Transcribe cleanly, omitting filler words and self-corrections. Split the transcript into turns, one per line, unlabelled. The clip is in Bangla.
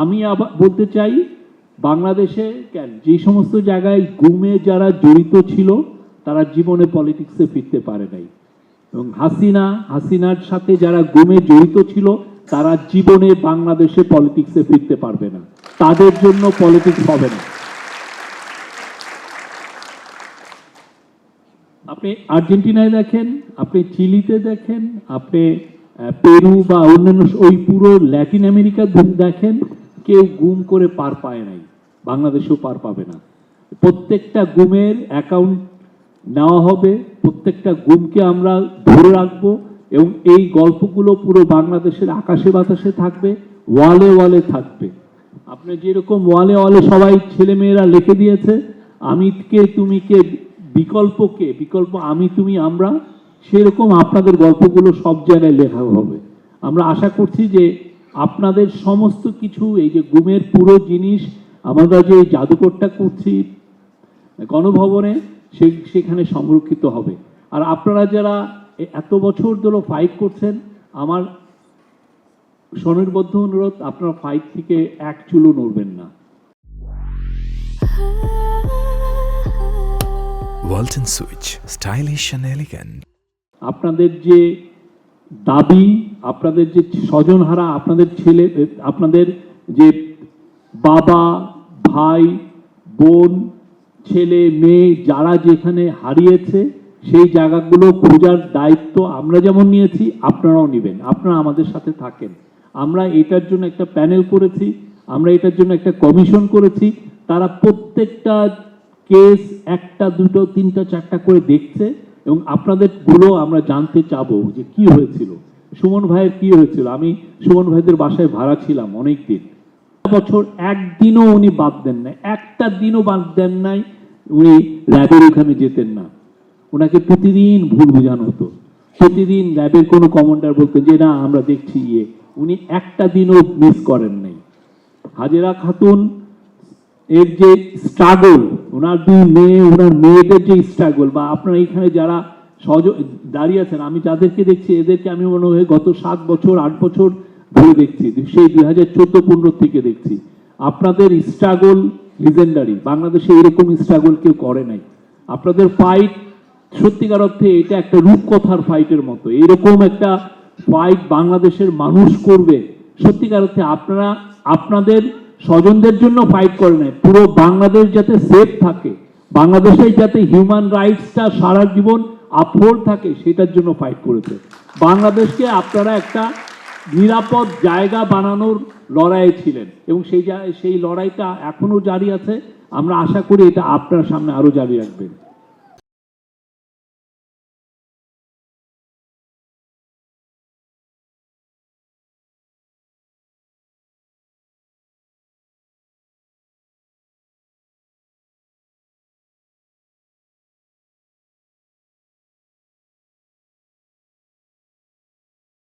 আমি আবার বলতে চাই, বাংলাদেশে কেন যে সমস্ত জায়গায় গুমে যারা জড়িত ছিল তারা জীবনে পলিটিক্সে ফিরতে পারে নাই, এবং হাসিনার সাথে যারা গুমে জড়িত ছিল তারা জীবনে বাংলাদেশে পলিটিক্সে ফিরতে পারবে না, তাদের জন্য পলিটিক্স হবে না। আপনি আর্জেন্টিনায় দেখেন, আপনি চিলিতে দেখেন, আপনি পেরু বা অন্যান্য ওই পুরো ল্যাটিন আমেরিকা দেখেন, কেউ গুম করে পার পায় নাই, বাংলাদেশেও পার পাবে না। প্রত্যেকটা গুমের অ্যাকাউন্ট নেওয়া হবে, প্রত্যেকটা গুমকে আমরা ধরে রাখবো, এবং এই গল্পগুলো পুরো বাংলাদেশের আকাশে বাতাসে থাকবে, ওয়ালে ওয়ালে থাকবে। আপনি যেরকম ওয়ালে ওয়ালে সবাই ছেলেমেয়েরা লিখে দিয়েছে, আমি কে তুমি কে, বিকল্প আমি তুমি আমরা, সেরকম আপনাদের গল্পগুলো সব জায়গায় লেখা হবে। আমরা আশা করছি যে আপনাদের সমস্ত কিছু, এই যে গুমের পুরো জিনিস আমরা যে জাদুকরটা করছি গণভবনে, সেখানে সংরক্ষিত হবে। আর আপনারা যারা এত বছর ধরে ফাইট করছেন, আমার স্বনির্বদ্ধ অনুরোধ, আপনারা ফাইট থেকে এক চুলও নড়বেন না।
Walton switch, stylish and elegant.
আপনাদের যে দাবি, আপনাদের যে স্বজনহারা, আপনাদের ছেলে, আপনাদের যে বাবা ভাই বোন ছেলে মেয়ে যারা যেখানে হারিয়েছে, সেই জায়গাগুলো খোঁজার দায়িত্ব আমরা যেমন নিয়েছি আপনারাও নেবেন, আপনারা আমাদের সাথে থাকেন। আমরা এটার জন্য একটা প্যানেল করেছি, আমরা এটার জন্য একটা কমিশন করেছি, তারা প্রত্যেকটা কেস একটা দুটো তিনটা চারটা করে দেখছে, এবং আপনাদের গুলো আমরা জানতে চাবো যে কি হয়েছিল, সুমন ভাইয়ের কি হয়েছিল। আমি সুমন ভাইদের বাসায় ভাড়া ছিলাম অনেক দিন, বছর একদিনও উনি বাদ দেন নাই, একটা দিনও বাদ দেন নাই উনি ল্যাবের ওখানে যেতেন না। ওনাকে প্রতিদিন ভুল বোঝানো হতো, প্রতিদিন ল্যাবের কোনো কমান্ডার বলতো যে না আমরা দেখছি উনি একটা দিনও মিস করেন নাই। হাজেরা খাতুন এর যে স্ট্রাগল, ওনার দুই মেয়ে, ওনার মেয়েদের যে স্ট্রাগল, বা আপনারা এখানে যারা দাঁড়িয়ে আছেন, আমি যাদেরকে দেখছি এদেরকে আমি মনে হয় গত 7 বছর 8 বছর ধরে দেখছি, সেই 2014-15 থেকে দেখছি। আপনাদের স্ট্রাগল লিজেন্ডারি, বাংলাদেশে এরকম স্ট্রাগল কেউ করে নাই। আপনাদের ফাইট সত্যিকার অর্থে এটা একটা রূপকথার ফাইটের মতো, এরকম একটা ফাইট বাংলাদেশের মানুষ করবে সত্যিকার অর্থে। আপনারা আপনাদের স্বজনদের জন্য ফাইট করে নাই, পুরো বাংলাদেশ যাতে সেফ থাকে, বাংলাদেশে যাতে হিউম্যান রাইটসটা সারা জীবন আপহোল্ড থাকে, সেটার জন্য ফাইট করেছে। বাংলাদেশকে আপনারা একটা নিরাপদ জায়গা বানানোর লড়াইয়ে ছিলেন, এবং সেই লড়াইটা এখনো জারি আছে। আমরা আশা করি এটা আপনার সামনে আরো জারি রাখবেন।